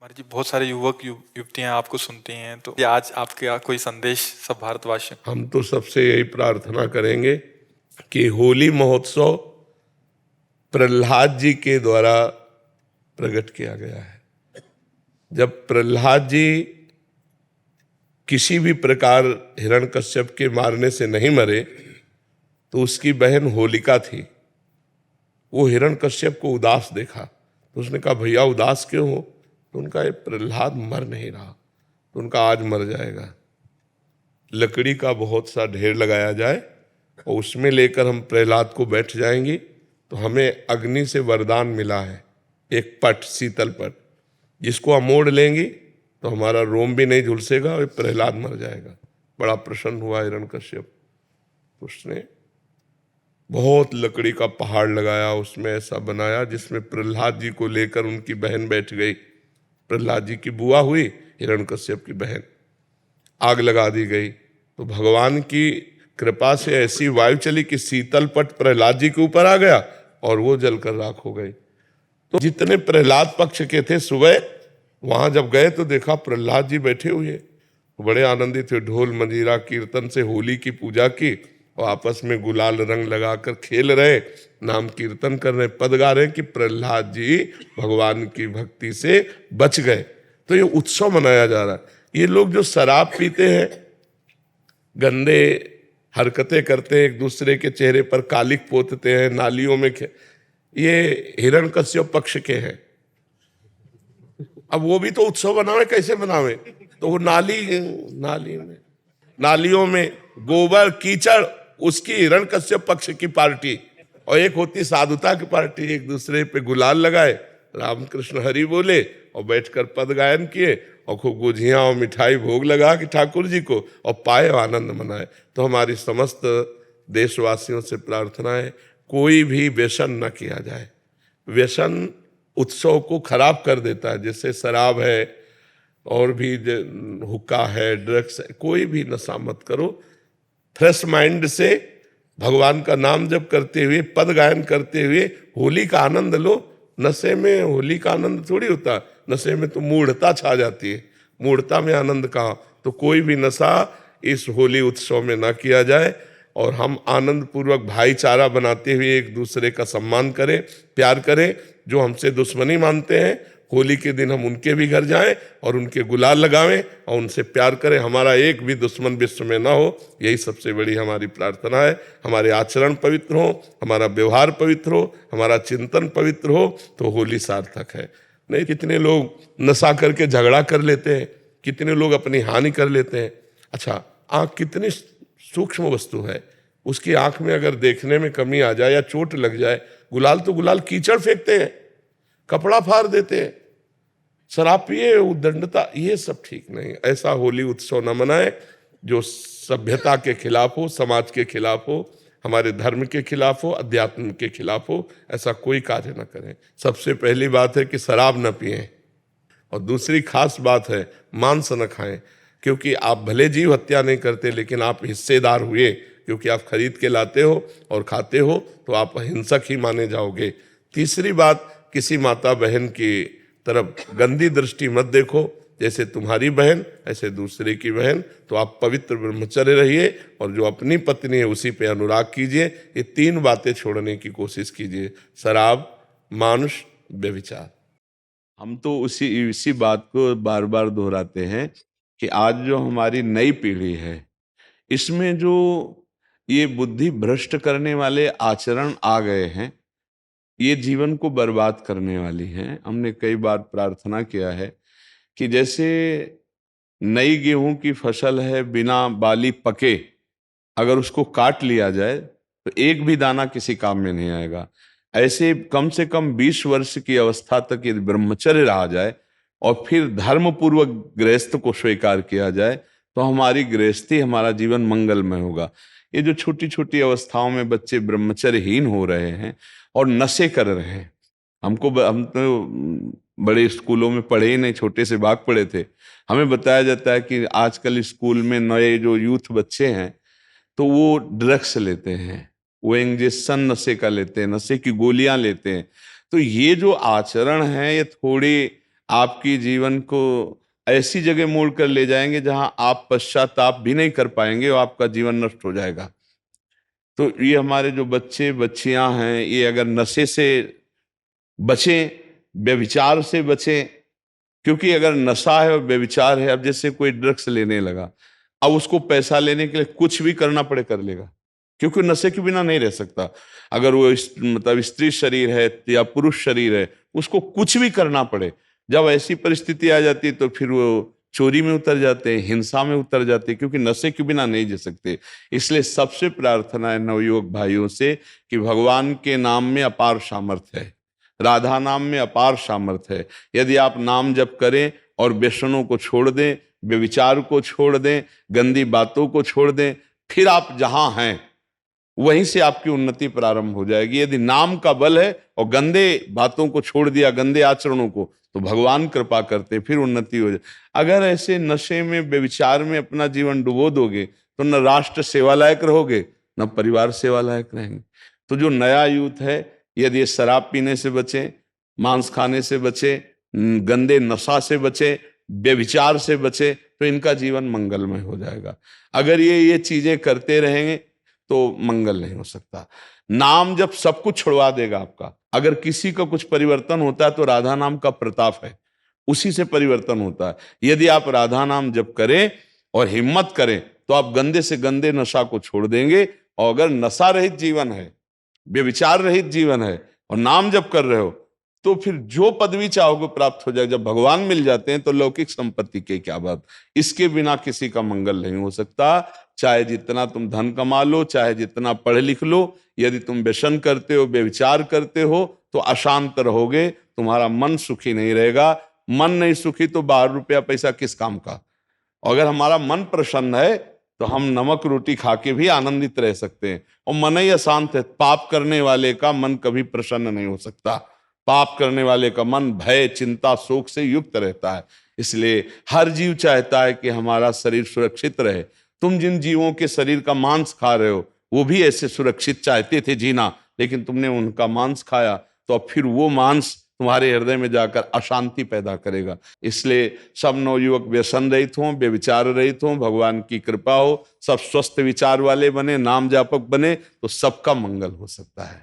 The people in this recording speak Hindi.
हमारे जी बहुत सारे युवतियां आपको सुनती हैं, तो ये आज आपका कोई संदेश सब भारतवासियों। हम तो सबसे यही प्रार्थना करेंगे कि होली महोत्सव प्रहलाद जी के द्वारा प्रकट किया गया है। जब प्रहलाद जी किसी भी प्रकार हिरण्यकश्यप के मारने से नहीं मरे तो उसकी बहन होलिका थी। वो हिरण्यकश्यप को उदास देखा तो उसने कहा, भैया उदास क्यों हो? तो उनका, ये प्रहलाद मर नहीं रहा, तो उनका आज मर जाएगा। लकड़ी का बहुत सा ढेर लगाया जाए और उसमें लेकर हम प्रहलाद को बैठ जाएंगे तो हमें अग्नि से वरदान मिला है, एक पट, शीतल पट, जिसको हम मोड़ लेंगे तो हमारा रोम भी नहीं झुलसेगा और प्रहलाद मर जाएगा। बड़ा प्रसन्न हुआ हिरण्यकश्यप। उसने बहुत लकड़ी का पहाड़ लगाया, उसमें ऐसा बनाया जिसमें प्रहलाद जी को लेकर उनकी बहन बैठ गई। प्रहलाद जी की बुआ हुई हिरण्यकश्यप की बहन। आग लगा दी गई तो भगवान की कृपा से ऐसी वायु चली कि शीतल पट प्रहलाद जी के ऊपर आ गया और वो जलकर राख हो गई। तो जितने प्रहलाद पक्ष के थे सुबह वहां जब गए तो देखा प्रहलाद जी बैठे हुए, बड़े आनंदित थे। ढोल मंजीरा कीर्तन से होली की पूजा की और आपस में गुलाल रंग लगाकर खेल रहे, नाम कीर्तन कर रहे, पद गा रहे कि प्रहलाद जी भगवान की भक्ति से बच गए। तो ये उत्सव मनाया जा रहा है। ये लोग जो शराब पीते हैं, गंदे हरकतें करते हैं, एक दूसरे के चेहरे पर कालिक पोतते हैं, नालियों में ये हिरण्यकश्यप पक्ष के हैं। अब वो भी तो उत्सव बनावे, कैसे बनावे? तो वो नालियों में गोबर कीचड़, उसकी हिरण्यकश्यप पक्ष की पार्टी, और एक होती साधुता की पार्टी। एक दूसरे पे गुलाल लगाए, रामकृष्ण हरि बोले और बैठकर पद गायन किए और खूब गुझियाँ और मिठाई भोग लगा कि ठाकुर जी को, और पाए आनंद मनाए। तो हमारी समस्त देशवासियों से प्रार्थना है, कोई भी व्यसन न किया जाए। व्यसन उत्सव को खराब कर देता है, जैसे शराब है और भी हुक्का है, ड्रग्स है, कोई भी नशा मत करो। फ्रेश माइंड से भगवान का नाम जप करते हुए, पद गायन करते हुए होली का आनंद लो। नशे में होली का आनंद थोड़ी होता, नशे में तो मूढ़ता छा जाती है। मूढ़ता में आनंद कहाँ? तो कोई भी नशा इस होली उत्सव में ना किया जाए और हम आनंद पूर्वक भाईचारा बनाते हुए एक दूसरे का सम्मान करें, प्यार करें। जो हमसे दुश्मनी मानते हैं, होली के दिन हम उनके भी घर जाएं और उनके गुलाल लगावें और उनसे प्यार करें। हमारा एक भी दुश्मन विश्व में ना हो, यही सबसे बड़ी हमारी प्रार्थना है। हमारे आचरण पवित्र हो, हमारा व्यवहार पवित्र हो, हमारा चिंतन पवित्र हो, तो होली सार्थक है। नहीं, कितने लोग नशा करके झगड़ा कर लेते हैं, कितने लोग अपनी हानि कर लेते हैं। अच्छा, आँख कितनी सूक्ष्म वस्तु है, उसकी आंख में अगर देखने में कमी आ जाए या चोट लग जाए, गुलाल तो गुलाल कीचड़ फेंकते हैं, कपड़ा फाड़ देते हैं। शराब पिए, उद्दंडता, ये सब ठीक नहीं। ऐसा होली उत्सव न मनाए जो सभ्यता के खिलाफ हो, समाज के खिलाफ हो, हमारे धर्म के खिलाफ हो, अध्यात्म के खिलाफ हो। ऐसा कोई कार्य न करें। सबसे पहली बात है कि शराब न पिएं, और दूसरी खास बात है मांस न खाएं, क्योंकि आप भले जीव हत्या नहीं करते लेकिन आप हिस्सेदार हुए, क्योंकि आप खरीद के लाते हो और खाते हो, तो आप हिंसक ही माने जाओगे। तीसरी बात, किसी माता बहन की तरफ गंदी दृष्टि मत देखो। जैसे तुम्हारी बहन ऐसे दूसरे की बहन, तो आप पवित्र ब्रह्मचर्य रहिए और जो अपनी पत्नी है उसी पे अनुराग कीजिए। ये तीन बातें छोड़ने की कोशिश कीजिए, शराब, मांस, व्यभिचार। हम तो इसी बात को बार बार दोहराते हैं कि आज जो हमारी नई पीढ़ी है, इसमें जो ये बुद्धि भ्रष्ट करने वाले आचरण आ गए हैं, ये जीवन को बर्बाद करने वाली हैं। हमने कई बार प्रार्थना किया है कि जैसे नई गेहूं की फसल है, बिना बाली पके अगर उसको काट लिया जाए तो एक भी दाना किसी काम में नहीं आएगा। ऐसे कम से कम 20 वर्ष की अवस्था तक यदि ब्रह्मचर्य रहा जाए और फिर धर्म पूर्वक गृहस्थ को स्वीकार किया जाए तो हमारी गृहस्थी, हमारा जीवन मंगलमय होगा। ये जो छोटी छोटी अवस्थाओं में बच्चे ब्रह्मचर्यहीन हो रहे हैं और नशे कर रहे हैं, हम तो बड़े स्कूलों में पढ़े ही नहीं, छोटे से भाग पढ़े थे। हमें बताया जाता है कि आजकल स्कूल में नए जो यूथ बच्चे हैं तो वो ड्रग्स लेते हैं, वो इंजेक्शन नशे का लेते हैं, नशे की गोलियां लेते हैं। तो ये जो आचरण है ये थोड़े आपकी जीवन को ऐसी जगह मोड़ कर ले जाएंगे जहां आप पश्चाताप भी नहीं कर पाएंगे और आपका जीवन नष्ट हो जाएगा। तो ये हमारे जो बच्चे बच्चियां हैं, ये अगर नशे से बचें, व्यभिचार से बचें, क्योंकि अगर नशा है और व्यभिचार है, अब जैसे कोई ड्रग्स लेने लगा, अब उसको पैसा लेने के लिए कुछ भी करना पड़े कर लेगा, क्योंकि नशे के बिना नहीं रह सकता। अगर वो मतलब स्त्री शरीर है या पुरुष शरीर है, उसको कुछ भी करना पड़े। जब ऐसी परिस्थिति आ जाती है तो फिर वो चोरी में उतर जाते हैं, हिंसा में उतर जाते हैं, क्योंकि नशे के बिना नहीं जी सकते। इसलिए सबसे प्रार्थना है नवयुवक भाइयों से कि भगवान के नाम में अपार सामर्थ्य है, राधा नाम में अपार सामर्थ्य है। यदि आप नाम जप करें और व्यसनों को छोड़ दें, व्यभिचार को छोड़ दें, गंदी बातों को छोड़ दें, फिर आप जहां हैं वहीं से आपकी उन्नति प्रारंभ हो जाएगी। यदि नाम का बल है और गंदे बातों को छोड़ दिया, गंदे आचरणों को, तो भगवान कृपा करते, फिर उन्नति हो जाए। अगर ऐसे नशे में व्यभिचार में अपना जीवन डुबो दोगे तो न राष्ट्र सेवा लायक रहोगे, न परिवार सेवा लायक रहेंगे। तो जो नया यूथ है, यदि ये शराब पीने से बचे, मांस खाने से बचे, गंदे नशा से बचे, व्यभिचार से बचे, तो इनका जीवन मंगलमय हो जाएगा। अगर ये चीजें करते रहेंगे तो मंगल नहीं हो सकता। नाम जब सब कुछ छुड़वा देगा आपका। अगर किसी का कुछ परिवर्तन होता है तो राधा नाम का प्रताप है, उसी से परिवर्तन होता है। यदि आप राधा नाम जप करें और हिम्मत करें तो आप गंदे से गंदे नशा को छोड़ देंगे। और अगर नशा रहित जीवन है, व्यभिचार रहित जीवन है और नाम जप कर रहे हो, तो फिर जो पदवी चाहोगे प्राप्त हो जाएगा। जब भगवान मिल जाते हैं तो लौकिक संपत्ति के क्या बात। इसके बिना किसी का मंगल नहीं हो सकता। चाहे जितना तुम धन कमा लो, चाहे जितना पढ़ लिख लो, यदि तुम व्यसन करते हो, व्यभिचार करते हो, तो अशांत रहोगे, तुम्हारा मन सुखी नहीं रहेगा। मन नहीं सुखी तो बाहर रुपया पैसा किस काम का। अगर हमारा मन प्रसन्न है तो हम नमक रोटी खा के भी आनंदित रह सकते हैं। और मन ही अशांत है, पाप करने वाले का मन कभी प्रसन्न नहीं हो सकता। पाप करने वाले का मन भय, चिंता, शोक से युक्त रहता है। इसलिए हर जीव चाहता है कि हमारा शरीर सुरक्षित रहे। तुम जिन जीवों के शरीर का मांस खा रहे हो, वो भी ऐसे सुरक्षित चाहते थे जीना, लेकिन तुमने उनका मांस खाया, तो अब फिर वो मांस तुम्हारे हृदय में जाकर अशांति पैदा करेगा। इसलिए सब नवयुवक व्यसन रहित हों, व्यभिचार रहित हों, भगवान की कृपा हो, सब स्वस्थ विचार वाले बने, नाम जापक बने, तो सबका मंगल हो सकता है।